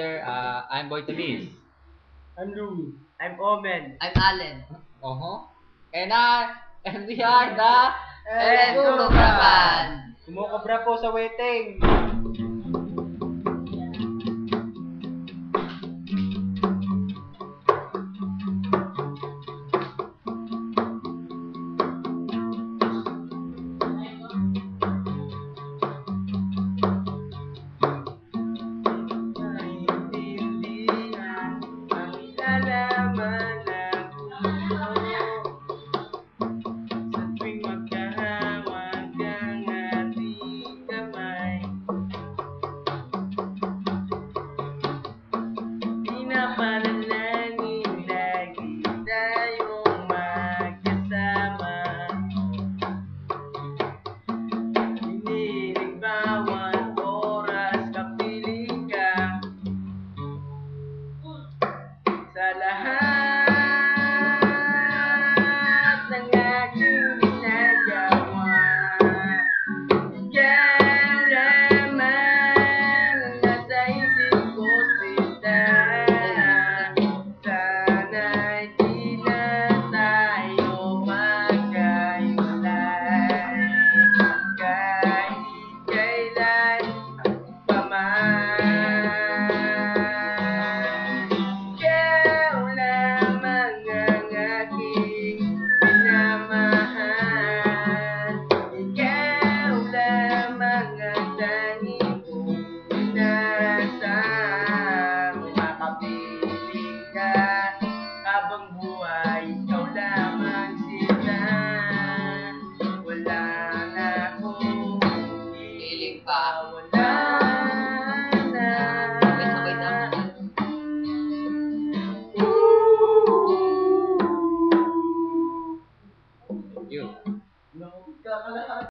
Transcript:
Ryder. I'm Boy Tulis. I'm Louie. I'm Omen. I'm Allen. Uh-huh. And we are the Let's go, Band! Kumukobra po sa waiting. Pinapanalangin lagi tayong magkasama. Hinihiling bawat oras kapiling ka sa lahat ng aking ginagawa. Ikaw lamang ang nasa isip ko, sinta. Sana'y di na tayo magkahiwalay kahit kailan pa man. Ikaw lamang ang aking minamahal. Ikaw lamang ang tanging kong inasam. Makapiling ka habang buhay, ikaw lamang sila. Wala na akong Piling pa. wala na. Sabay-sabay naman. You. No, kakalahat.